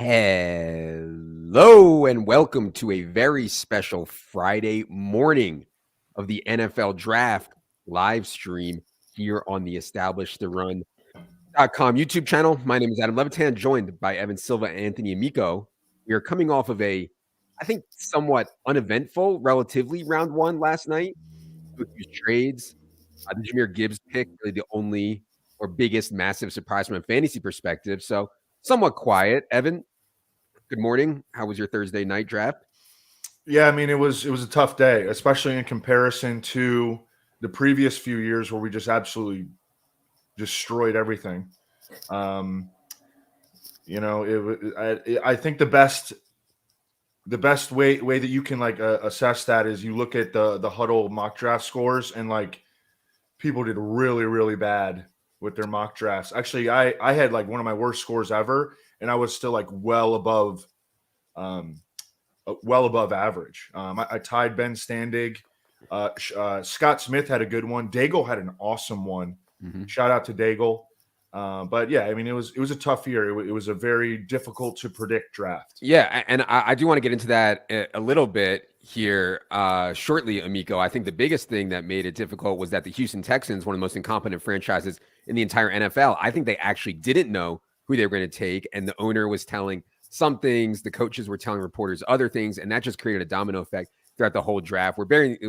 Hello and welcome to a very special Friday morning of the NFL Draft live stream here on the EstablishTheRun.com YouTube channel. My name is Adam Levitan, joined by Evan Silva, Anthony Amico. We are coming off of I think, somewhat uneventful, relatively round one last night. With these trades, the Jahmyr Gibbs pick, really the only or biggest massive surprise from a fantasy perspective. So somewhat quiet. Evan, good morning. How was your Thursday night draft? Yeah, I mean, it was a tough day, especially in comparison to the previous few years where we just absolutely destroyed everything. I think the best way that you can assess that is you look at the Huddle mock draft scores, and people did really, really bad with their mock drafts. Actually, I had one of my worst scores ever, and I was still well above average. I tied Ben Standig. Scott Smith had a good one. Daigle had an awesome one. Mm-hmm. Shout out to Daigle. But yeah, I mean, it was a tough year. It was a very difficult to predict draft. Yeah, and I do want to get into that a little bit here shortly, Amico. I think the biggest thing that made it difficult was that the Houston Texans, one of the most incompetent franchises in the entire NFL, I think they actually didn't know who they were going to take, and the owner was telling some things, the coaches were telling reporters other things, and that just created a domino effect throughout the whole draft. I want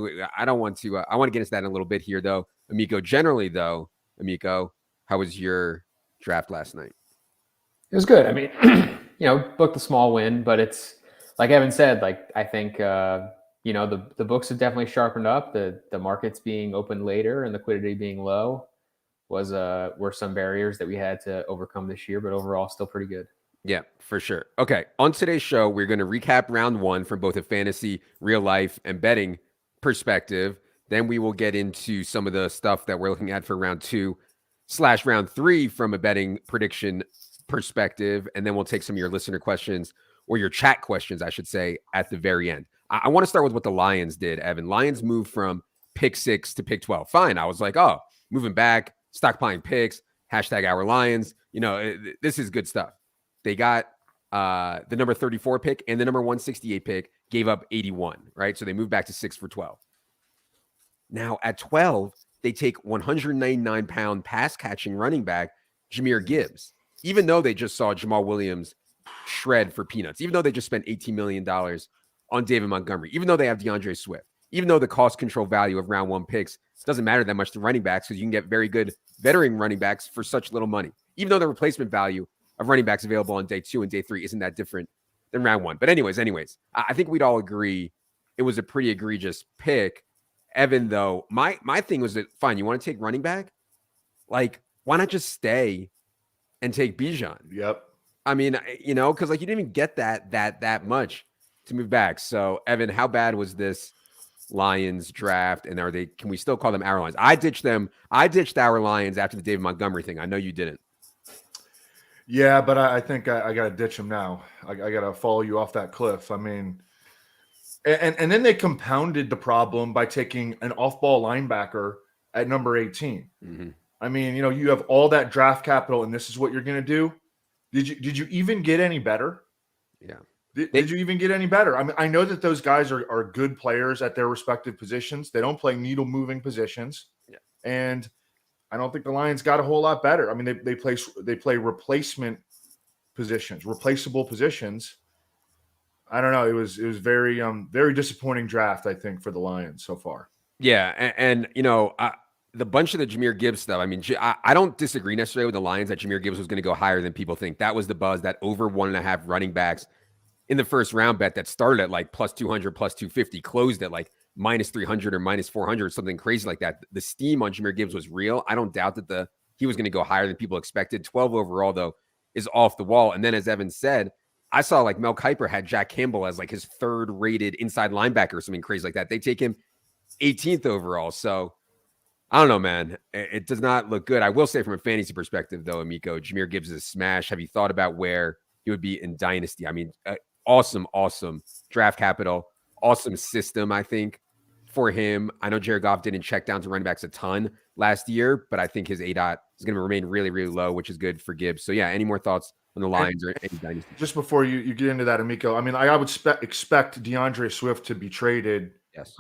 to get into that in a little bit here, though, Amico. Generally, though, Amico, how was your draft last night? It was good. I mean, booked a small win, but it's like Evan said. I think the books have definitely sharpened up. The markets being open later and liquidity being low were some barriers that we had to overcome this year, but overall, still pretty good. Yeah, for sure. Okay, on today's show, we're going to recap round one from both a fantasy, real life, and betting perspective. Then we will get into some of the stuff that we're looking at for round 2/round 3 from a betting prediction perspective. And then we'll take some of your listener questions, or your chat questions, I should say, at the very end. I want to start with what the Lions did, Evan. Lions moved from pick 6 to pick 12. Fine. I was like, oh, moving back, stockpiling picks, #our Lions. This is good stuff. They got the number 34 pick and the number 168 pick, gave up 81, right? So they moved back to 6 for 12. Now at 12, they take 199-pound pass-catching running back Jahmyr Gibbs, even though they just saw Jamal Williams shred for peanuts, even though they just spent $18 million on David Montgomery, even though they have DeAndre Swift, even though the cost control value of round 1 picks doesn't matter that much to running backs because you can get very good veteran running backs for such little money, even though the replacement value of running backs available on day 2 and day 3 isn't that different than round 1. But anyways, I think we'd all agree it was a pretty egregious pick. Evan, though, my thing was that, fine, you want to take running back? Why not just stay and take Bijan? Yep. I mean, because you didn't even get that much to move back. So, Evan, how bad was this Lions draft? And can we still call them our Lions? I ditched them. I ditched our Lions after the David Montgomery thing. I know you didn't. Yeah, but I think I got to ditch them now. I got to follow you off that cliff. I mean, and then they compounded the problem by taking an off-ball linebacker at number 18. Mm-hmm. I mean, you have all that draft capital, and this is what you're going to do. Did you even get any better? Yeah. Did you even get any better? I mean, I know that those guys are good players at their respective positions. They don't play needle-moving positions. Yeah. And I don't think the Lions got a whole lot better. I mean, they play replacement positions, replaceable positions. I don't know. It was very very disappointing draft, I think, for the Lions so far. Yeah, and the bunch of the Jahmyr Gibbs stuff. I mean, I don't disagree necessarily with the Lions that Jahmyr Gibbs was going to go higher than people think. That was the buzz, that over 1.5 running backs in the first round bet that started at plus 200, plus 250, closed at minus 300 or minus 400 or something crazy like that. The steam on Jahmyr Gibbs was real. I don't doubt that he was going to go higher than people expected. 12 overall, though, is off the wall. And then, as Evan said, I saw Mel Kiper had Jack Campbell as his 3rd rated inside linebacker or something crazy like that. They take him 18th overall. So I don't know, man. It does not look good. I will say from a fantasy perspective, though, Amico, Jahmyr Gibbs is a smash. Have you thought about where he would be in Dynasty? I mean, awesome draft capital, awesome system, I think, for him. I know Jared Goff didn't check down to running backs a ton last year, but I think his ADOT is going to remain really, really low, which is good for Gibbs. So, yeah, any more thoughts on the Lions or any dynasty. Just before you get into that, Amico, I mean, I would expect DeAndre Swift to be traded Yes.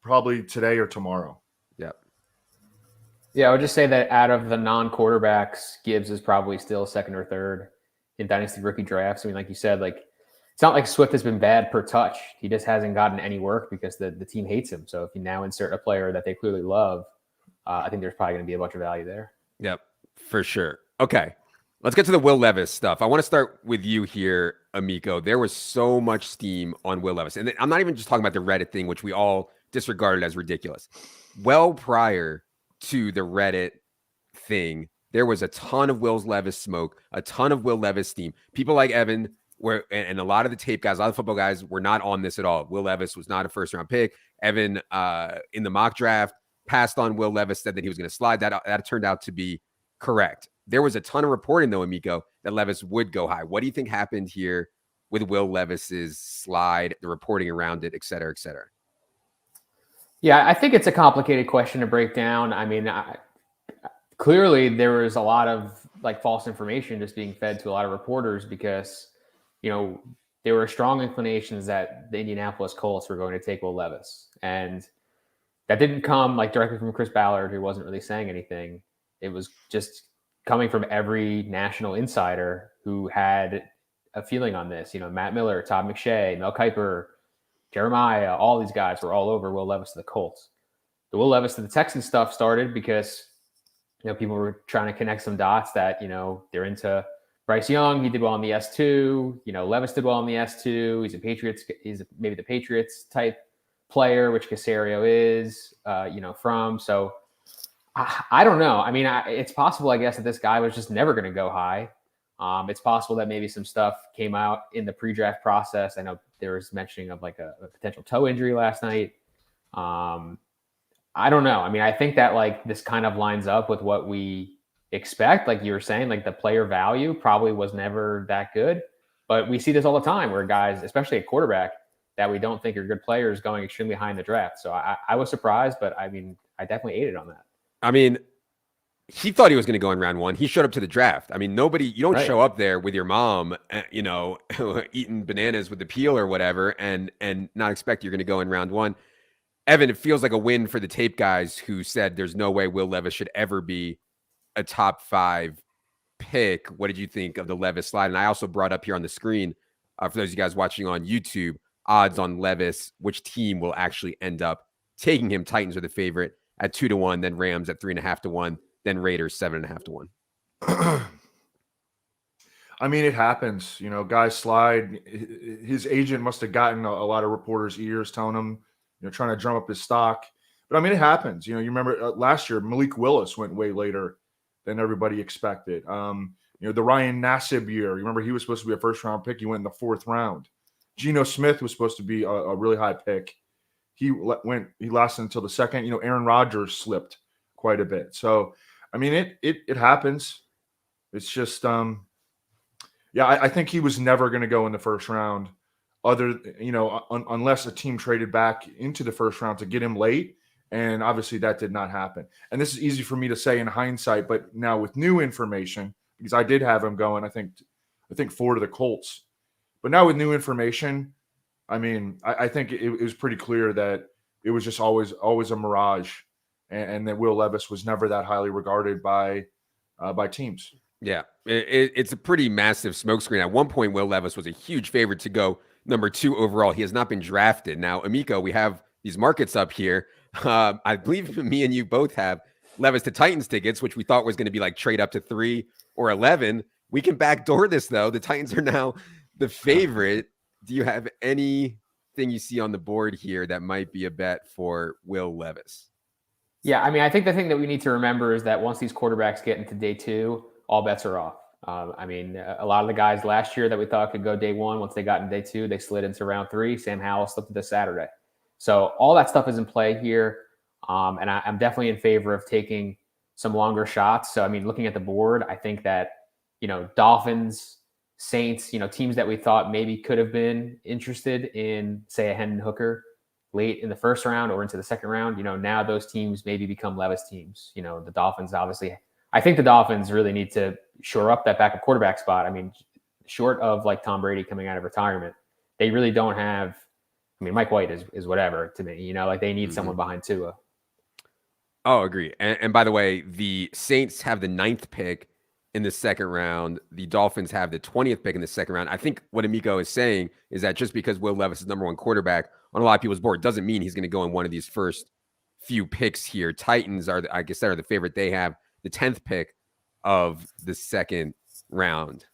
probably today or tomorrow. Yeah. Yeah, I would just say that out of the non-quarterbacks, Gibbs is probably still second or third in dynasty rookie drafts. I mean, like you said, like it's not like Swift has been bad per touch. He just hasn't gotten any work because the team hates him. So if you now insert a player that they clearly love, I think there's probably going to be a bunch of value there. Yep, for sure. Okay, let's get to the Will Levis stuff. I want to start with you here, Amico. There was so much steam on Will Levis. And I'm not even just talking about the Reddit thing, which we all disregarded as ridiculous. Well prior to the Reddit thing, there was a ton of Will Levis smoke, a ton of Will Levis steam. People like Evan and a lot of the tape guys, a lot of football guys were not on this at all. Will Levis was not a first-round pick. Evan, in the mock draft, passed on Will Levis, said that he was going to slide. That turned out to be correct. There was a ton of reporting, though, Amico, that Levis would go high. What do you think happened here with Will Levis's slide, the reporting around it, et cetera, et cetera? Yeah, I think it's a complicated question to break down. I mean, clearly there was a lot of like false information just being fed to a lot of reporters because, you know, there were strong inclinations that the Indianapolis Colts were going to take Will Levis. And that didn't come like directly from Chris Ballard, who wasn't really saying anything. It was just coming from every national insider who had a feeling on this. You know, Matt Miller, Todd McShay, Mel Kiper, Jeremiah, all these guys were all over Will Levis to the Colts. The Will Levis to the Texans stuff started because, you know, people were trying to connect some dots that, you know, they're into Bryce Young. He did well on the S2. You know, Levis did well on the S2. He's maybe the Patriots type player, which Caserio is, you know, from. So I don't know. I mean, it's possible, I guess, that this guy was just never going to go high. It's possible that maybe some stuff came out in the pre-draft process. I know there was mentioning of like a potential toe injury last night. I don't know. I mean, I think that like this kind of lines up with what we expect. Like you were saying, like the player value probably was never that good, but we see this all the time where guys, especially a quarterback that we don't think are good players, going extremely high in the draft. So I was surprised, but I mean, I definitely aided on that. I mean, he thought he was going to go in round one. He showed up to the draft. I mean, you don't show up there with your mom, you know, eating bananas with the peel or whatever, and not expect you're going to go in round one. Evan, it feels like a win for the tape guys who said there's no way Will Levis should ever be a top 5 pick. What did you think of the Levis slide? And I also brought up here on the screen, for those of you guys watching on YouTube, odds on Levis, which team will actually end up taking him. Titans are the favorite at 2-1, then Rams at 3.5-1, then Raiders 7.5-1. I mean, it happens. You know, guys slide. His agent must have gotten a lot of reporters' ears telling him, you know, trying to drum up his stock. But I mean, it happens. You know, you remember last year, Malik Willis went way later than everybody expected. You know, the Ryan Nassib year, you remember he was supposed to be a first-round pick. He went in the 4th round. Geno Smith was supposed to be a really high pick. He lasted until the 2nd. You know, Aaron Rodgers slipped quite a bit. So, I mean, it happens. It's just, yeah, I think he was never going to go in the 1st round, unless a team traded back into the 1st round to get him late. And obviously that did not happen. And this is easy for me to say in hindsight, but now with new information, because I did have him going, I think 4 to the Colts. But now with new information, I mean, I think it was pretty clear that it was just always a mirage, and that Will Levis was never that highly regarded by teams. Yeah, it's a pretty massive smokescreen. At one point, Will Levis was a huge favorite to go number 2 overall. He has not been drafted. Now, Amico, we have these markets up here. I believe me and you both have Levis to Titans tickets, which we thought was going to be like trade up to 3 or 11. We can backdoor this, though. The Titans are now the favorite. Do you have anything you see on the board here that might be a bet for Will Levis? Yeah, I mean, I think the thing that we need to remember is that once these quarterbacks get into day 2, all bets are off. I mean, a lot of the guys last year that we thought could go day 1, once they got in day 2, they slid into round 3. Sam Howell slipped into Saturday. So all that stuff is in play here. And I'm definitely in favor of taking some longer shots. So, I mean, looking at the board, I think that, you know, Dolphins, Saints, you know, teams that we thought maybe could have been interested in, say, a Hendon Hooker late in the 1st round or into the 2nd round, you know, now those teams maybe become Levis teams. You know, the Dolphins obviously I think the Dolphins really need to shore up that backup quarterback spot. I mean, short of like Tom Brady coming out of retirement, they really don't have. I mean, Mike White is whatever to me. Like they need someone behind Tua. Oh, agree. And by the way, the Saints have the 9th pick in the second round. The Dolphins have the 20th pick in the second round. I think what Amico is saying is that just because Will Levis is number 1 quarterback on a lot of people's board doesn't mean he's going to go in one of these first few picks here. Titans are, I guess, are the favorite. They have the 10th pick of the second round.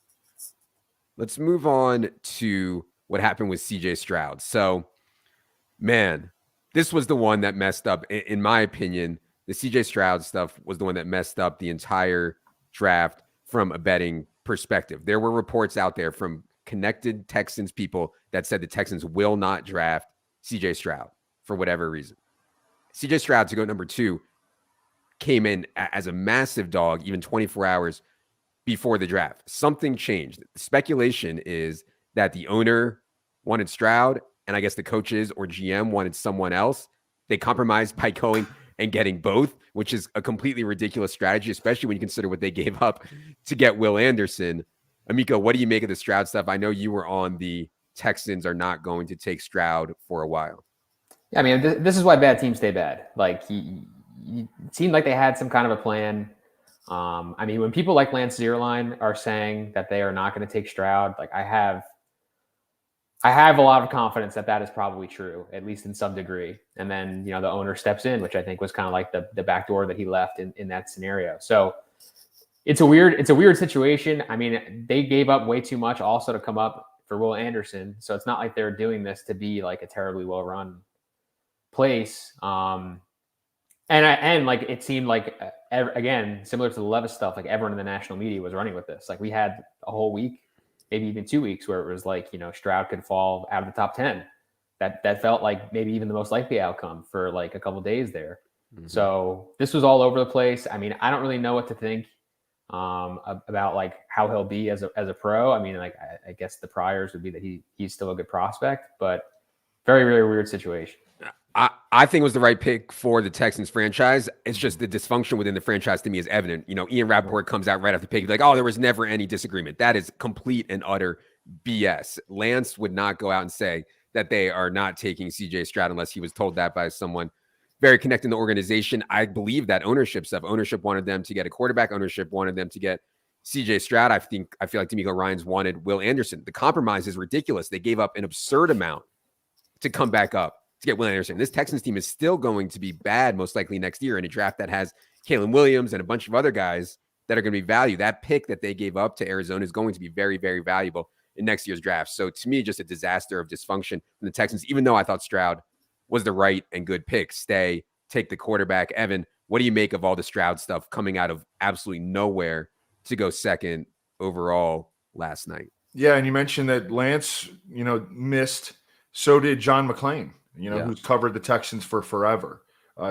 Let's move on to what happened with CJ Stroud. So, man, this was the one that messed up, in my opinion. The CJ Stroud stuff was the one that messed up the entire draft from a betting perspective. There were reports out there from connected Texans people that said the Texans will not draft CJ Stroud for whatever reason. CJ Stroud to go number 2 came in as a massive dog even 24 hours before the draft. Something changed. The speculation is that the owner wanted Stroud, and I guess the coaches or GM wanted someone else. They compromised by going and getting both, which is a completely ridiculous strategy, especially when you consider what they gave up to get Will Anderson. Amico, what do you make of the Stroud stuff? I know you were on the Texans are not going to take Stroud for a while. Yeah, I mean, this is why bad teams stay bad. Like, it seemed like they had some kind of a plan. I mean, when people like Lance Zierlein are saying that they are not going to take Stroud, like I have a lot of confidence that is probably true, at least in some degree. And then, the owner steps in, which I think was kind of like the back door that he left in that scenario. So it's a weird situation. I mean, they gave up way too much also to come up for Will Anderson. So it's not like they're doing this to be like a terribly well-run place. And like, it seemed like, again, similar to the Levis stuff, like everyone in the national media was running with this. Like we had a whole week, maybe even 2 weeks where it was like, Stroud could fall out of the top 10. That felt like maybe even the most likely outcome for like a couple of days there. Mm-hmm. So this was all over the place. I mean, I don't really know what to think about like how he'll be as a pro. I mean, like I guess the priors would be that he's still a good prospect, but very, very weird situation. I think it was the right pick for the Texans franchise. It's just the dysfunction within the franchise to me is evident. Ian Rappaport comes out right after the pick. Like, oh, there was never any disagreement. That is complete and utter BS. Lance would not go out and say that they are not taking CJ Stroud unless he was told that by someone very connected in the organization. I believe that ownership stuff. Ownership wanted them to get a quarterback. Ownership wanted them to get CJ Stroud. I feel like D'Amico Ryans wanted Will Anderson. The compromise is ridiculous. They gave up an absurd amount to come back up to get Will Anderson. This Texans team is still going to be bad most likely next year in a draft that has Kalen Williams and a bunch of other guys that are going to be valued. That pick that they gave up to Arizona is going to be very, very valuable in next year's draft. So to me, just a disaster of dysfunction from the Texans, even though I thought Stroud was the right and good pick. Take the quarterback. Evan, what do you make of all the Stroud stuff coming out of absolutely nowhere to go second overall last night? Yeah, and you mentioned that Lance, missed. So did John McClain. Who's covered the Texans for forever.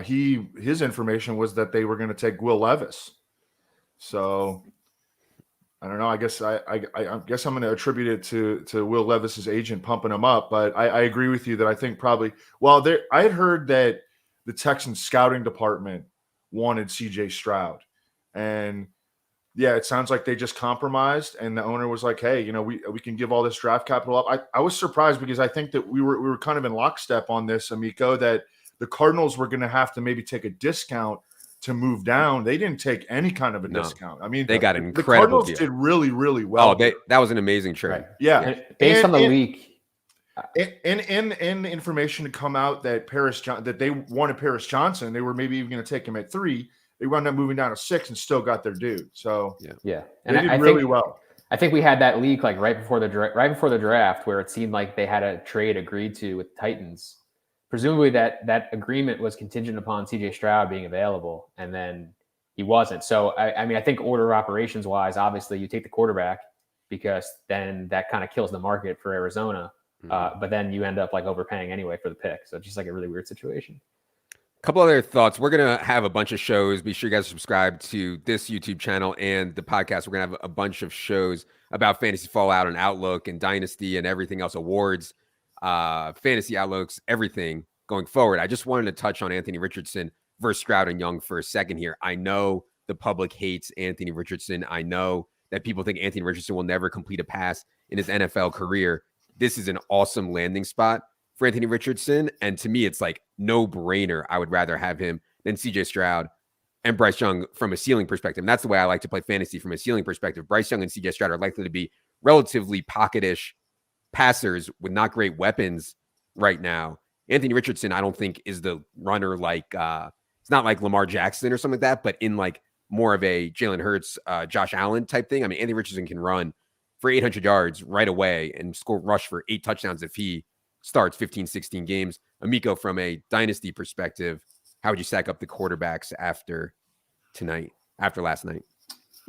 His information was that they were going to take Will Levis. So I don't know. I guess I guess I'm going to attribute it to Will Levis's agent pumping him up. But I agree with you that I think probably. Well, I had heard that the Texans scouting department wanted CJ Stroud, and yeah, it sounds like they just compromised, and the owner was like, "Hey, we can give all this draft capital up." I was surprised because I think that we were kind of in lockstep on this, Amico, that the Cardinals were going to have to maybe take a discount to move down. They didn't take any kind of a discount. I mean, they got an incredible the Cardinals deal. did really, really well. Oh, that was an amazing trade. Right. Yeah, and based on the leak. And information to come out that that they wanted Paris Johnson. They were maybe even going to take him at 3. They wound up moving down to 6 and still got their dude. So yeah, and they did really well. I think we had that leak like right before the draft, where it seemed like they had a trade agreed to with Titans. Presumably that agreement was contingent upon CJ Stroud being available, and then he wasn't. So I mean, I think order of operations wise, obviously you take the quarterback because then that kind of kills the market for Arizona. Mm-hmm. But then you end up like overpaying anyway for the pick. So it's just like a really weird situation. Couple other thoughts. We're going to have a bunch of shows. Be sure you guys subscribe to this YouTube channel and the podcast. We're going to have a bunch of shows about Fantasy Fallout and Outlook and Dynasty and everything else, awards, fantasy outlooks, everything going forward. I just wanted to touch on Anthony Richardson versus Stroud and Young for a second here. I know the public hates Anthony Richardson. I know that people think Anthony Richardson will never complete a pass in his NFL career. This is an awesome landing spot for Anthony Richardson. And to me, it's like no brainer. I would rather have him than CJ Stroud and Bryce Young from a ceiling perspective. And that's the way I like to play fantasy from a ceiling perspective. Bryce Young and CJ Stroud are likely to be relatively pocketish passers with not great weapons right now. Anthony Richardson, I don't think is the runner like, it's not like Lamar Jackson or something like that, but in like more of a Jalen Hurts, Josh Allen type thing. I mean, Anthony Richardson can run for 800 yards right away and rush for 8 touchdowns if he starts 15, 16 games. Amico, from a dynasty perspective, how would you stack up the quarterbacks after last night?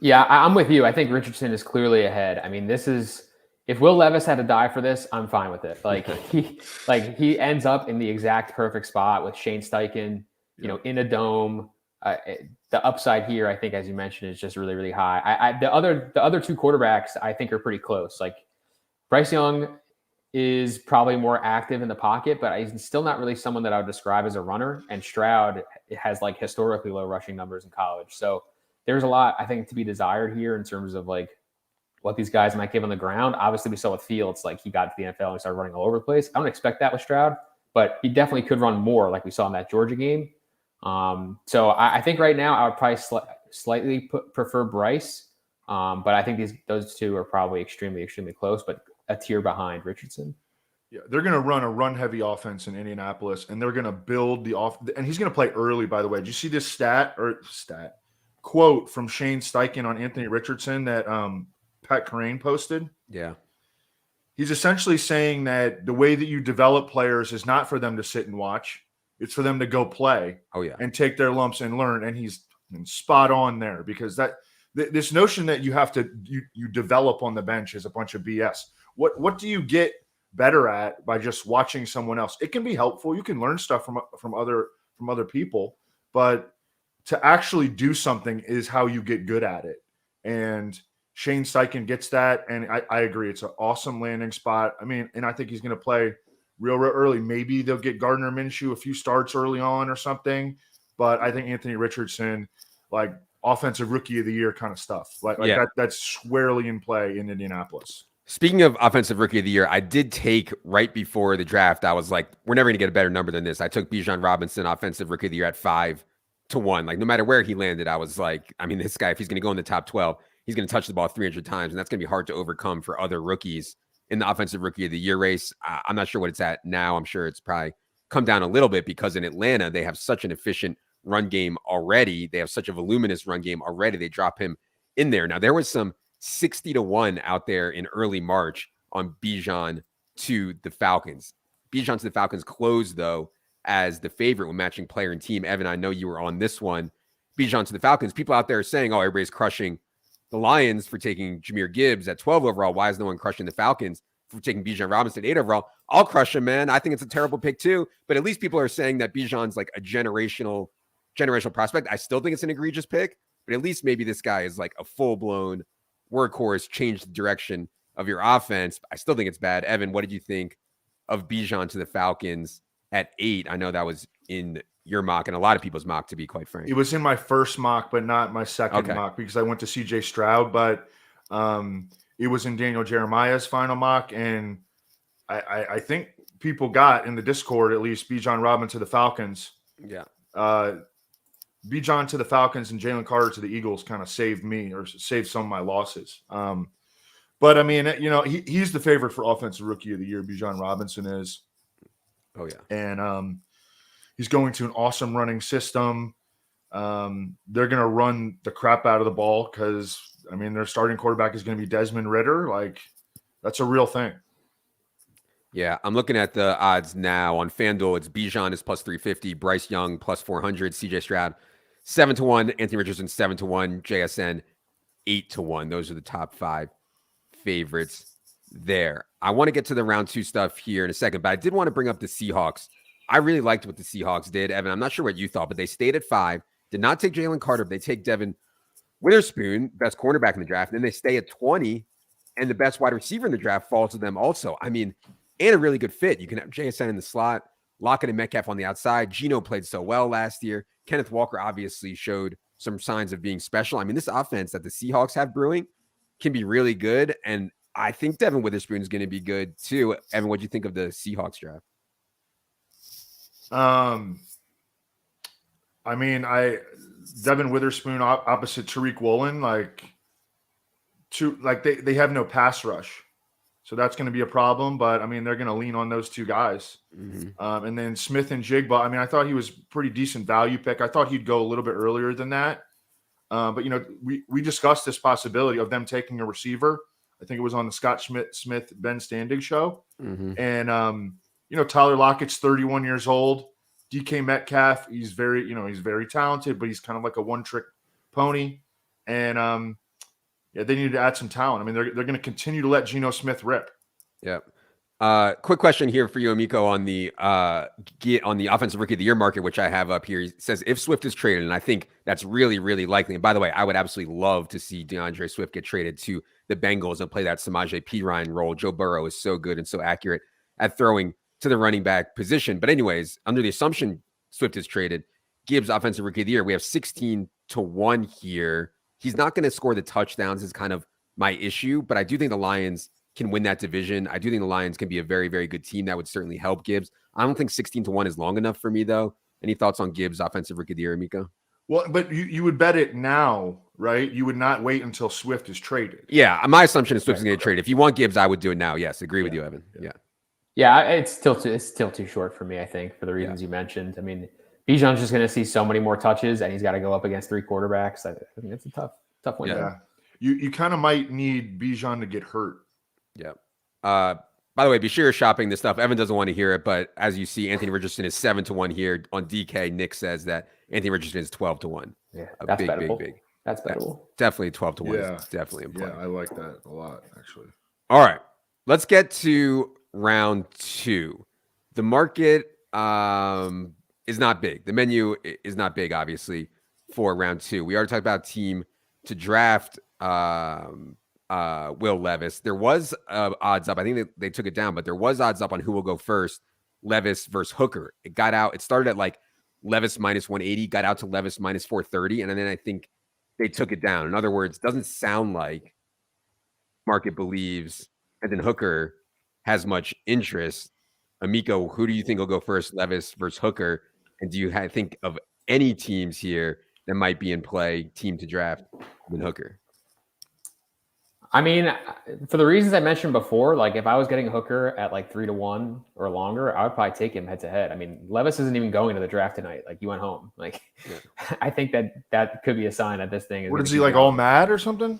Yeah, I'm with you. I think Richardson is clearly ahead. I mean, if Will Levis had to die for this, I'm fine with it. Like he ends up in the exact perfect spot with Shane Steichen, in a dome. The upside here, I think, as you mentioned, is just really, really high. The other two quarterbacks I think are pretty close. Like Bryce Young is probably more active in the pocket, but he's still not really someone that I would describe as a runner. And Stroud has like historically low rushing numbers in college. So there's a lot, I think, to be desired here in terms of like what these guys might give on the ground. Obviously, we saw with Fields, like he got to the NFL and he started running all over the place. I don't expect that with Stroud, but he definitely could run more like we saw in that Georgia game. So I think right now I would probably slightly prefer Bryce. But I think those two are probably extremely, extremely close, but a tier behind Richardson. Yeah, they're going to run a run-heavy offense in Indianapolis, and they're going to build and he's going to play early, by the way. Did you see this quote from Shane Steichen on Anthony Richardson that Pat Kerrane posted? Yeah. He's essentially saying that the way that you develop players is not for them to sit and watch. It's for them to go play and take their lumps and learn. And he's spot on there, because this notion that you have to you develop on the bench is a bunch of BS. What do you get better at by just watching someone else? It can be helpful. You can learn stuff from other people, but to actually do something is how you get good at it. And Shane Steichen gets that, and I agree. It's an awesome landing spot. I mean, and I think he's going to play real early. Maybe they'll get Gardner Minshew a few starts early on or something, but I think Anthony Richardson, like offensive rookie of the year kind of stuff, that's squarely in play in Indianapolis. Speaking of offensive rookie of the year, I did take right before the draft. I was like, we're never going to get a better number than this. I took Bijan Robinson, offensive rookie of the year, at 5-1. Like, no matter where he landed, I was like, I mean, this guy, if he's going to go in the top 12, he's going to touch the ball 300 times, and that's going to be hard to overcome for other rookies in the offensive rookie of the year race. I'm not sure what it's at now. I'm sure it's probably come down a little bit, because in Atlanta, they have such an efficient run game already. They have such a voluminous run game already. They drop him in there. Now, there was some 60-1 out there in early March on Bijan to the Falcons. Bijan to the Falcons closed, though, as the favorite when matching player and team. Evan, I know you were on this one. Bijan to the Falcons. People out there are saying, oh, everybody's crushing the Lions for taking Jahmyr Gibbs at 12 overall. Why is no one crushing the Falcons for taking Bijan Robinson at 8 overall? I'll crush him, man. I think it's a terrible pick too, but at least people are saying that Bijan's like a generational prospect. I still think it's an egregious pick, but at least maybe this guy is like a full-blown workhorse, change the direction of your offense. I still think it's bad. Evan, what did you think of Bijan to the Falcons at 8? I know that was in your mock and a lot of people's mock, to be quite frank. It was in my first mock, but not my second mock, because I went to CJ Stroud, but it was in Daniel Jeremiah's final mock. And I think people got in the Discord, at least, Bijan Robinson to the Falcons. Yeah. Bijan to the Falcons and Jalen Carter to the Eagles kind of saved me, or saved some of my losses. But I mean, he's the favorite for offensive rookie of the year. Bijan Robinson is. Oh yeah. And he's going to an awesome running system. They're going to run the crap out of the ball, because I mean, their starting quarterback is going to be Desmond Ridder. Like, that's a real thing. Yeah, I'm looking at the odds now on FanDuel. It's Bijan is plus 350, Bryce Young plus 400, CJ Stroud 7-1, Anthony Richardson 7-1, JSN 8-1. Those are the top 5 favorites there. I want to get to the round 2 stuff here in a second, but I did want to bring up the Seahawks. I really liked what the Seahawks did, Evan. I'm not sure what you thought, but they stayed at 5, did not take Jalen Carter, but they take Devin Witherspoon, best cornerback in the draft, and then they stay at 20, and the best wide receiver in the draft falls to them also. I mean, and a really good fit. You can have JSN in the slot, Lockett and Metcalf on the outside. Geno played so well last year. Kenneth Walker obviously showed some signs of being special. I mean, this offense that the Seahawks have brewing can be really good. And I think Devin Witherspoon is going to be good too. Evan, what do you think of the Seahawks draft? I mean, Devin Witherspoon opposite Tariq Woolen, they have no pass rush. So that's going to be a problem, but I mean, they're going to lean on those two guys. Mm-hmm. And then Smith and Jigba, I mean, I thought he was pretty decent value pick. I thought he'd go a little bit earlier than that. But, you know, we discussed this possibility of them taking a receiver. I think it was on the Scott Smith, Ben Standig show. Mm-hmm. And, you know, Tyler Lockett's 31 years old. DK Metcalf, he's very talented, but he's kind of like a one-trick pony. And, yeah, they need to add some talent. I mean, they're going to continue to let Geno Smith rip. Yeah. Quick question here for you, Amico, on the offensive rookie of the year market, which I have up here. He says if Swift is traded, and I think that's really, really likely. And by the way, I would absolutely love to see DeAndre Swift get traded to the Bengals and play that Samaje Perine role. Joe Burrow is so good and so accurate at throwing to the running back position. But anyways, under the assumption Swift is traded, Gibbs offensive rookie of the year, we have 16-1 here. He's not going to score the touchdowns is kind of my issue, but I do think the Lions can win that division. I do think the Lions can be a very, very good team. That would certainly help Gibbs. I don't think 16-1 is long enough for me, though. Any thoughts on Gibbs offensive rookie of the year, Amico? Well, but you would bet it now, right? You would not wait until Swift is traded. Yeah, my assumption is Swift's going to get traded. If you want Gibbs, I would do it now. Yes, agree with you, Evan. Yeah, it's still too short for me, I think, for the reasons you mentioned. I mean, Bijan's just going to see so many more touches, and he's got to go up against three quarterbacks. I think it's a tough window. Yeah. You kind of might need Bijan to get hurt. Yeah. By the way, be sure you're shopping this stuff. Evan doesn't want to hear it, but as you see, Anthony Richardson is 7-1 here. On DK, Nick says that Anthony Richardson is 12-1. Yeah, that's bettable. Big. That's bettable. Definitely 12-1. Yeah. Is definitely in play. Yeah, I like that a lot, actually. All right. Let's get to round 2. The market is not big. The menu is not big, obviously, for round 2. We already talked about team to draft Will Levis. There was odds up. I think they took it down, but there was odds up on who will go first. Levis versus Hooker. It got out. It started at like Levis minus 180, got out to Levis minus 430, and then I think they took it down. In other words, doesn't sound like market believes and then Hooker has much interest. Amico, who do you think will go first, Levis versus Hooker? And do you think of any teams here that might be in play, team to draft than Hooker? I mean, for the reasons I mentioned before, like if I was getting Hooker at like 3-1 or longer, I would probably take him head to head. I mean, Levis isn't even going to the draft tonight. Like you went home. Like, I think that could be a sign that this thing is. What is he like all mad or something?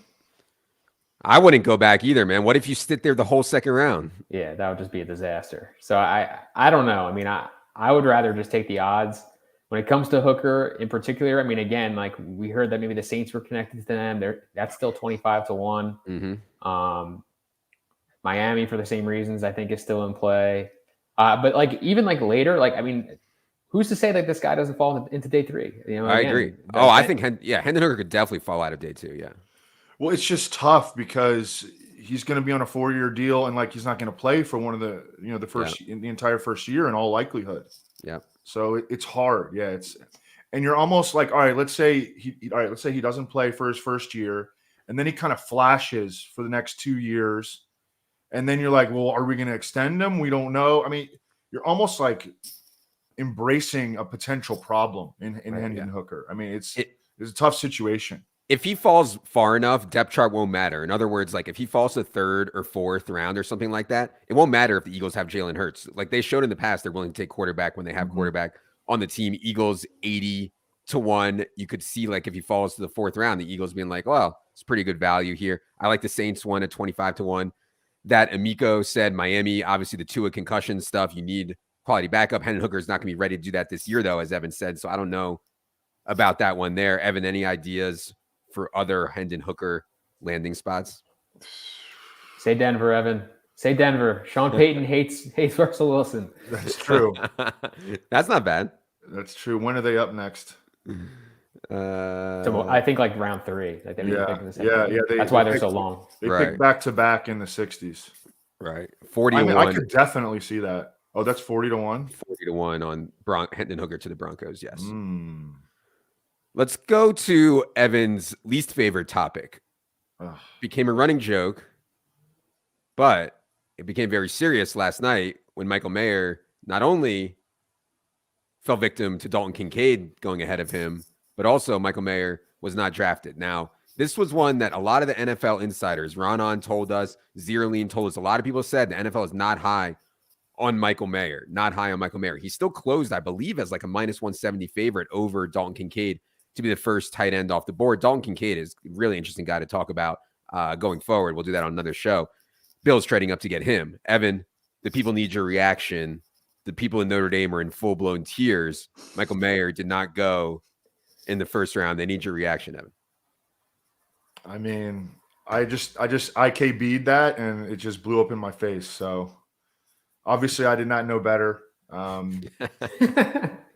I wouldn't go back either, man. What if you sit there the whole second round? Yeah, that would just be a disaster. So I don't know. I mean, I would rather just take the odds. When it comes to Hooker in particular, I mean, again, like we heard that maybe the Saints were connected to them. That's still 25-1. Mm-hmm. Miami, for the same reasons, I think is still in play. But like even like later, like I mean, who's to say that this guy doesn't fall into day 3? You know, I agree. I think Hendon Hooker could definitely fall out of day 2. Yeah. Well, it's just tough because he's going to be on a 4-year deal, and like he's not going to play for one of the the entire first year in all likelihood. Yeah. So it's hard. Yeah, and you're almost like, all right, let's say he doesn't play for his first year, and then he kind of flashes for the next 2 years, and then you're like, well, are we going to extend him? We don't know. I mean, you're almost like embracing a potential problem in Hendon Hooker. I mean, it's a tough situation. If he falls far enough, depth chart won't matter. In other words, like if he falls to 3rd or 4th round or something like that, it won't matter if the Eagles have Jalen Hurts. Like they showed in the past, they're willing to take quarterback when they have quarterback on the team. Eagles 80-1. You could see like if he falls to the 4th round, the Eagles being like, well, it's pretty good value here. I like the Saints one at 25-1. That Amico said Miami, obviously the Tua concussion stuff, you need quality backup. Hendon Hooker is not going to be ready to do that this year, though, as Evan said. So I don't know about that one there. Evan, any ideas for other Hendon Hooker landing spots? Say Denver, Evan. Say Denver. Sean Payton hates Russell Wilson. That's true. That's not bad. That's true. When are they up next? So I think like round 3. Like that's why they're so long. They pick back to back in the 60s. Right. 40-1. I mean, I could definitely see that. Oh, that's 40-1. 40-1 on Hendon Hooker to the Broncos. Yes. Let's go to Evan's least favorite topic. Ugh. Became a running joke, but it became very serious last night when Michael Mayer not only fell victim to Dalton Kincaid going ahead of him, but also Michael Mayer was not drafted. Now, this was one that a lot of the NFL insiders, Ronan told us, Zierlein told us, a lot of people said the NFL is not high on Michael Mayer, not high on Michael Mayer. He still closed, I believe, as like a minus 170 favorite over Dalton Kincaid to be the first tight end off the board. Dalton Kincaid is a really interesting guy to talk about going forward. We'll do that on another show. Bill's trading up to get him. Evan, the people need your reaction. The people in Notre Dame are in full-blown tears. Michael Mayer did not go in the first round. They need your reaction, Evan. I mean, I just IKB'd that, and it just blew up in my face. So obviously, I did not know better. And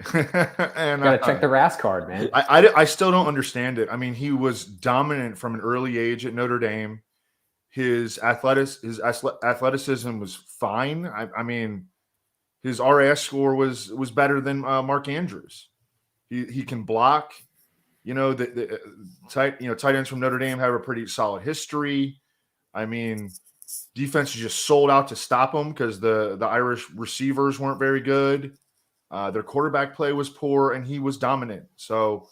Gotta check the RAS card, man. I still don't understand it. I mean, he was dominant from an early age at Notre Dame. His athleticism was fine. I mean, his RAS score was better than Mark Andrews. He can block. You know, the tight ends from Notre Dame have a pretty solid history. I mean, defense just sold out to stop him because the Irish receivers weren't very good. Their quarterback play was poor, and he was dominant. So,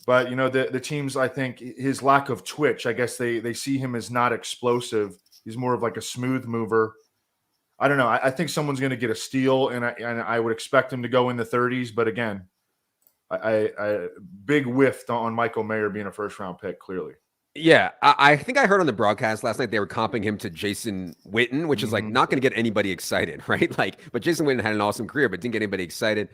but the teams, I think his lack of twitch, I guess they see him as not explosive. He's more of like a smooth mover. I don't know. I think someone's going to get a steal, and I would expect him to go in the 30s. But again, I big whiffed on Michael Mayer being a first round pick. Clearly. Yeah, I think I heard on the broadcast last night they were comping him to Jason Witten, which is like not going to get anybody excited, right? But Jason Witten had an awesome career, but didn't get anybody excited.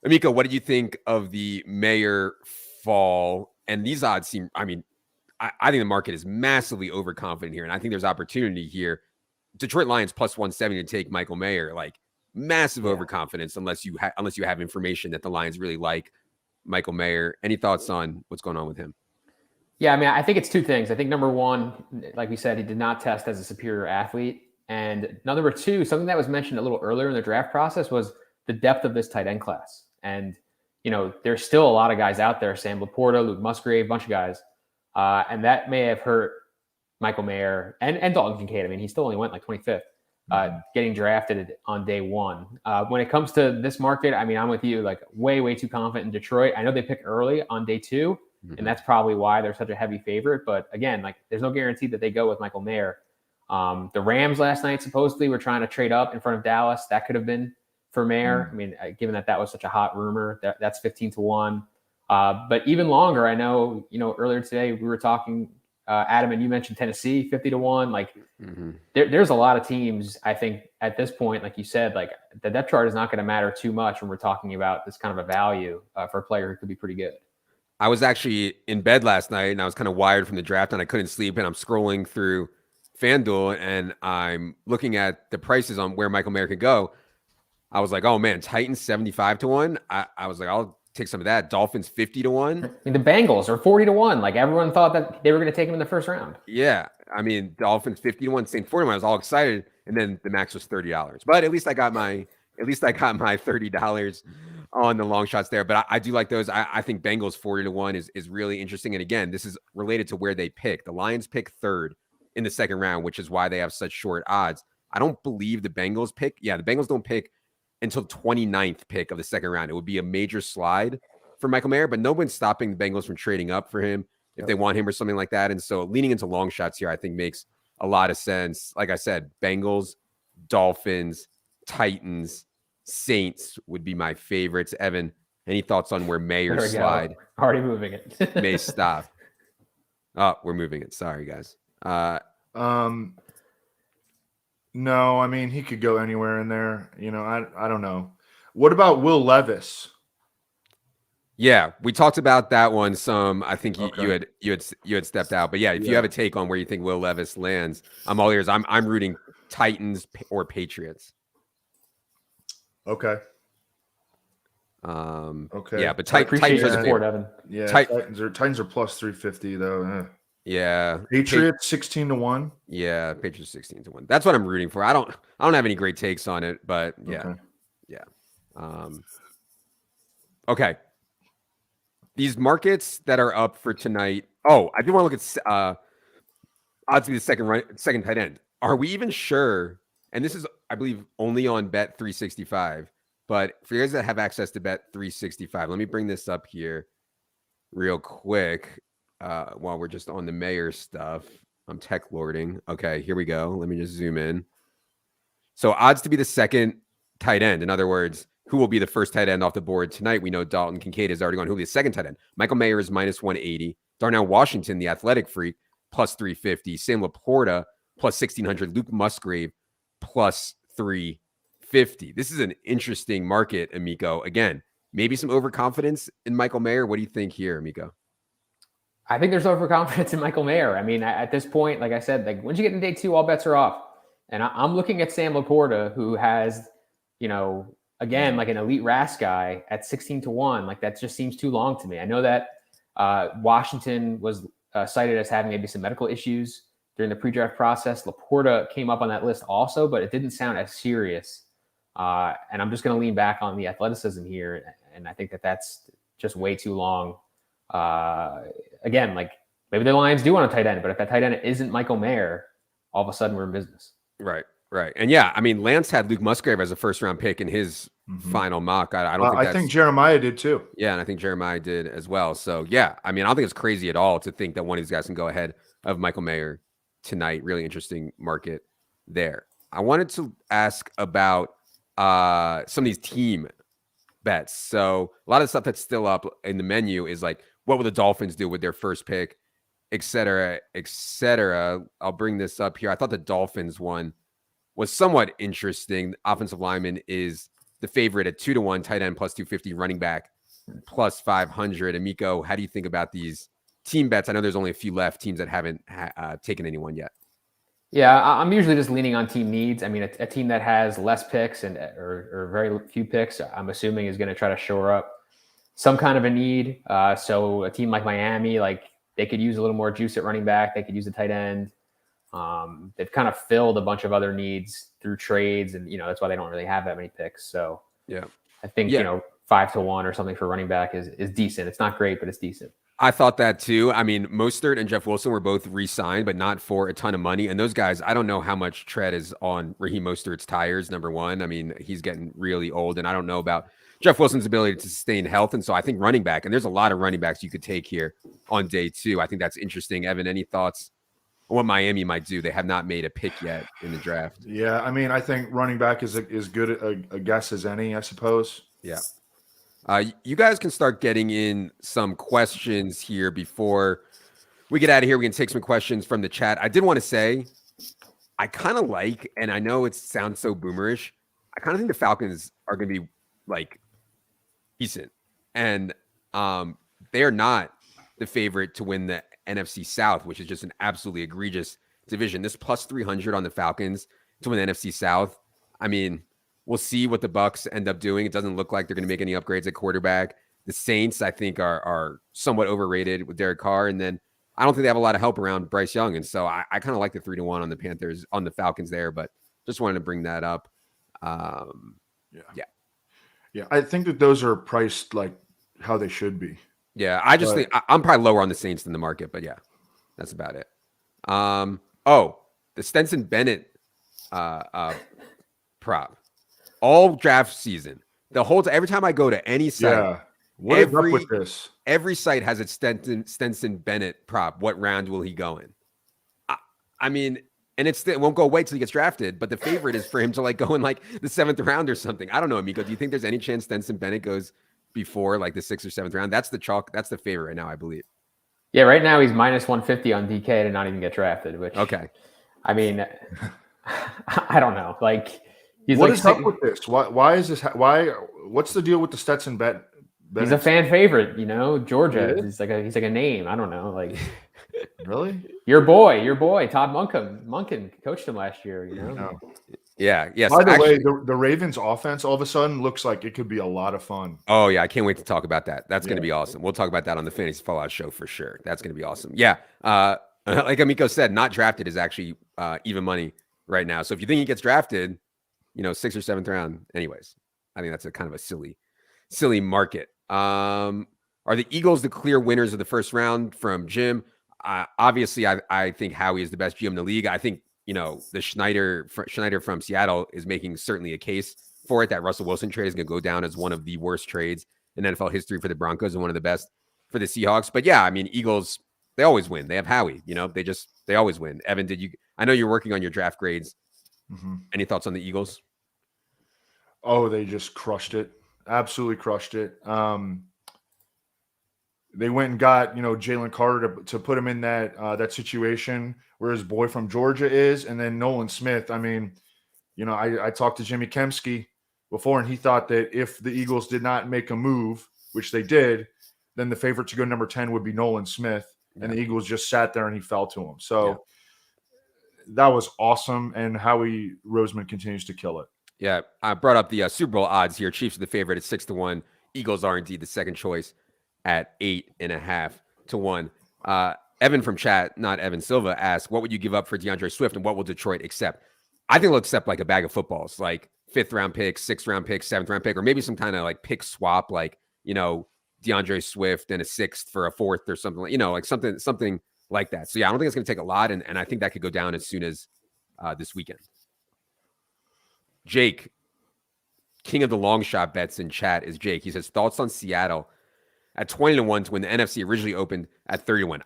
Amico, what did you think of the Mayer fall? And these odds seem, I mean, I think the market is massively overconfident here, and I think there's opportunity here. Detroit Lions plus 170 to take Michael Mayer, like massive overconfidence unless you have information that the Lions really like Michael Mayer. Any thoughts on what's going on with him? Yeah, I mean, I think it's two things. I think number one, like we said, he did not test as a superior athlete. And number two, something that was mentioned a little earlier in the draft process was the depth of this tight end class. And, there's still a lot of guys out there, Sam Laporta, Luke Musgrave, a bunch of guys. And that may have hurt Michael Mayer and Dalton Kincaid. I mean, he still only went like 25th, getting drafted on day one. When it comes to this market, I mean, I'm with you, like way, way too confident in Detroit. I know they pick early on day two. And that's probably why they're such a heavy favorite. But again, like there's no guarantee that they go with Michael Mayer. The Rams last night supposedly were trying to trade up in front of Dallas. That could have been for Mayer. I mean, given that was such a hot rumor, that's 15-1. But even longer, I know, earlier today we were talking, Adam, and you mentioned Tennessee, 50-1. Like there's a lot of teams, I think, at this point, like you said, like the depth chart is not going to matter too much when we're talking about this kind of a value for a player who could be pretty good. I was actually in bed last night and I was kind of wired from the draft and I couldn't sleep, and I'm scrolling through FanDuel and I'm looking at the prices on where Michael Mayer could go. I was like, oh man, Titans 75-1. I was like, I'll take some of that. Dolphins 50-1. I mean, the Bengals are 40-1. Like everyone thought that they were going to take him in the first round. Yeah. I mean, Dolphins 50-1, St. 41. I was all excited. And then the max was $30. But at least I got my $30 on the long shots there. But I do like those. I think Bengals 40-1 is really interesting. And again, this is related to where they pick. The Lions pick third in the second round, which is why they have such short odds. I don't believe the Bengals pick. Yeah, the Bengals don't pick until 29th pick of the second round. It would be a major slide for Michael Mayer, but no one's stopping the Bengals from trading up for him if they want him or something like that. And so leaning into long shots here, I think makes a lot of sense. Like I said, Bengals, Dolphins, Titans, Saints would be my favorites. Evan, any thoughts on where Mayer's slide already moving it may stop? Oh, we're moving it. Sorry, guys. No, I mean, he could go anywhere in there. I don't know. What about Will Levis? Yeah, we talked about that one some. I think you had stepped out, but yeah, if you have a take on where you think Will Levis lands, I'm all ears. I'm rooting Titans or Patriots. Okay. Okay. Yeah, but Titans are support, Evan. Yeah, Titans are plus 350 though. Yeah. Patriots 16-1. Yeah, Patriots 16-1. That's what I'm rooting for. I don't have any great takes on it, but yeah. Okay. Yeah. Okay. these markets that are up for tonight. Oh, I do want to look at odds to be the second tight end. Are we even sure? And this is, I believe, only on Bet 365. But for you guys that have access to Bet 365, let me bring this up here real quick while we're just on the mayor stuff. I'm tech lording. Okay, here we go. Let me just zoom in. So odds to be the second tight end. In other words, who will be the first tight end off the board tonight? We know Dalton Kincaid is already gone. Who will be the second tight end? Michael Mayer is minus 180. Darnell Washington, the athletic freak, plus 350. Sam Laporta, plus 1,600. Luke Musgrave, plus 350. This is an interesting market, Amico. Again, maybe some overconfidence in Michael Mayer. What do you think here, Amico? I think there's overconfidence in Michael Mayer. I mean, at this point, like I said, like once you get into day 2, all bets are off. And I'm looking at Sam Laporta, who has, again, like an elite RAS guy at 16-1. Like that just seems too long to me. I know that Washington was cited as having maybe some medical issues during the pre-draft process. Laporta came up on that list also, but it didn't sound as serious. And I'm just going to lean back on the athleticism here. And I think that that's just way too long. Again, like maybe the Lions do want a tight end, but if that tight end isn't Michael Mayer, all of a sudden we're in business. Right. And yeah, I mean, Lance had Luke Musgrave as a first-round pick in his final mock. I think Jeremiah did too. Yeah, and I think Jeremiah did as well. So yeah, I mean, I don't think it's crazy at all to think that one of these guys can go ahead of Michael Mayer tonight. Really interesting market there. I wanted to ask about some of these team bets. So a lot of stuff that's still up in the menu is like, what will the Dolphins do with their first pick, et cetera, et cetera. I'll bring this up here. I thought the Dolphins one was somewhat interesting. Offensive lineman is the favorite at 2-1, tight end plus 250, running back plus 500. Amico, how do you think about these team bets? I know there's only a few left, teams that haven't taken anyone yet. Yeah, I'm usually just leaning on team needs. I mean, a team that has less picks or very few picks, I'm assuming is going to try to shore up some kind of a need. So a team like Miami, like they could use a little more juice at running back. They could use a tight end. They've kind of filled a bunch of other needs through trades, and that's why they don't really have that many picks. So yeah, I think 5-1 or something for running back is decent. It's not great, but it's decent. I thought that too. I mean, Mostert and Jeff Wilson were both re-signed, but not for a ton of money. And those guys, I don't know how much tread is on Raheem Mostert's tires, number one. I mean, he's getting really old, and I don't know about Jeff Wilson's ability to sustain health. And so I think running back, and there's a lot of running backs you could take here on day 2. I think that's interesting. Evan, any thoughts on what Miami might do? They have not made a pick yet in the draft. Yeah, I mean, I think running back is good a guess as any, I suppose. Yeah. You guys can start getting in some questions here before we get out of here. We can take some questions from the chat. I did want to say, I kind of like, and I know it sounds so boomerish, I kind of think the Falcons are going to be like decent. And they are not the favorite to win the NFC South, which is just an absolutely egregious division. This plus 300 on the Falcons to win the NFC South. I mean, we'll see what the Bucs end up doing. It doesn't look like they're going to make any upgrades at quarterback. The Saints, I think, are somewhat overrated with Derek Carr. And then I don't think they have a lot of help around Bryce Young. And so I kind of like the 3-1 on the Panthers, on the Falcons there, but just wanted to bring that up. Yeah. I think that those are priced like how they should be. Yeah. I just think I'm probably lower on the Saints than the market, but yeah, that's about it. The Stetson Bennett prop. All draft season, every time I go to any site, what is up with this? Every site has a Stetson Bennett prop. What round will he go in? I mean, and it won't go away till he gets drafted. But the favorite is for him to like go in like the 7th round or something. I don't know, Amico. Do you think there's any chance Stetson Bennett goes before like the 6th or 7th round? That's the chalk. That's the favorite right now, I believe. Yeah, right now he's minus 150 on DK to not even get drafted. Which I mean, I don't know, like. What is up with this? Why is this? What's the deal with the Stetson Bennett? He's a fan favorite, Georgia. He's like a name. I don't know. Like, really? Your boy, Todd Monken coached him last year. No. Yeah. Yes. By the way, the Ravens offense all of a sudden looks like it could be a lot of fun. Oh yeah, I can't wait to talk about that. That's going to be awesome. We'll talk about that on the Fantasy Fallout show for sure. That's going to be awesome. Yeah. Like Amico said, not drafted is actually even money right now. So if you think he gets drafted, 6th or 7th round. Anyways, I think that's a kind of a silly market. Are the Eagles the clear winners of the first round? From Jim. Obviously, I think Howie is the best GM in the league. I think, the Schneider from Seattle is making certainly a case for it, that Russell Wilson trade is going to go down as one of the worst trades in NFL history for the Broncos and one of the best for the Seahawks. But yeah, I mean, Eagles, they always win. They have Howie, they always win. Evan, I know you're working on your draft grades. Mm-hmm. Any thoughts on the Eagles? Oh, they just crushed it. Absolutely crushed it. They went and got, Jalen Carter to put him in that situation where his boy from Georgia is. And then Nolan Smith. I mean, I talked to Jimmy Kemsky before, and he thought that if the Eagles did not make a move, which they did, then the favorite to go number 10 would be Nolan Smith. And the Eagles just sat there and he fell to him. So that was awesome. And Howie Roseman continues to kill it. Yeah, I brought up the Super Bowl odds here. Chiefs are the favorite at 6-1. Eagles are indeed the second choice at 8.5 to 1. Evan from chat, not Evan Silva, asked, what would you give up for DeAndre Swift and what will Detroit accept? I think they'll accept like a bag of footballs, like 5th round pick, 6th round pick, 7th round pick, or maybe some kind of like pick swap, like, DeAndre Swift and a 6th for a 4th or something, like something like that. So yeah, I don't think it's going to take a lot. And I think that could go down as soon as this weekend. Jake, king of the long shot bets in chat is Jake. He says, thoughts on Seattle at 20-1 to when the NFC originally opened at 30-1.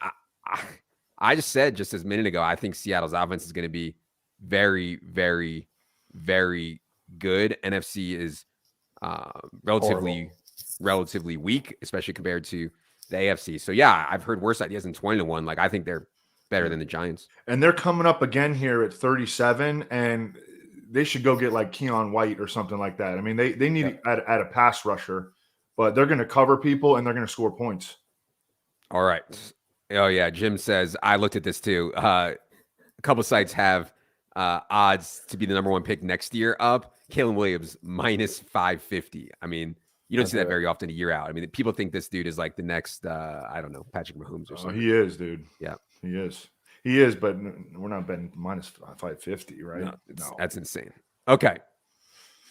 I just said just a minute ago, I think Seattle's offense is going to be very, very, very good. NFC is relatively weak, especially compared to the AFC. So yeah, I've heard worse ideas than 20-1. Like I think they're better than the Giants. And they're coming up again here at 37, and they should go get like Keon White or something like that. I mean, they need to add a pass rusher, but they're going to cover people and they're going to score points. All right. Oh yeah, Jim says I looked at this too. A couple sites have odds to be the number 1 pick next year up. Kalen Williams minus 550. I mean, you don't see that very often a year out. I mean, people think this dude is like the next, I don't know, Patrick Mahomes or something. He is, dude. Yeah, he is. He is, but we're not betting minus 550, right? No, that's insane. Okay.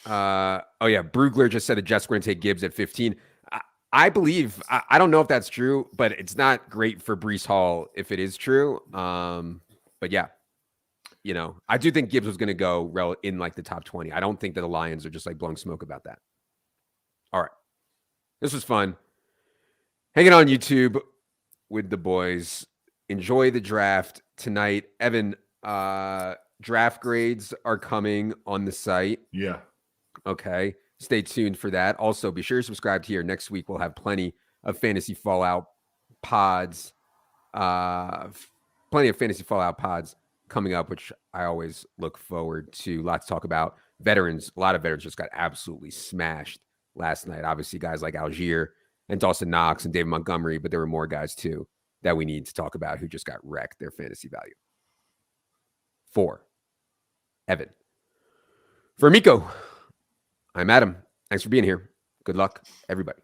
Oh yeah, Brugler just said the Jets were going to take Gibbs at 15. I believe. I don't know if that's true, but it's not great for Breece Hall if it is true. But yeah, I do think Gibbs was going to go in like the top 20. I don't think that the Lions are just like blowing smoke about that. All right. This was fun. Hanging on YouTube with the boys. Enjoy the draft tonight. Evan, draft grades are coming on the site. Yeah. Okay. Stay tuned for that. Also, be sure to subscribe here. Next week, we'll have plenty of fantasy fallout pods. Plenty of fantasy fallout pods coming up, which I always look forward to. Lots to talk about. Veterans, a lot of veterans just got absolutely smashed last night. Obviously, guys like Algier and Dawson Knox and David Montgomery, but there were more guys too that we need to talk about who just got wrecked, their fantasy value. 4, Evan. For Miko, I'm Adam. Thanks for being here. Good luck, everybody.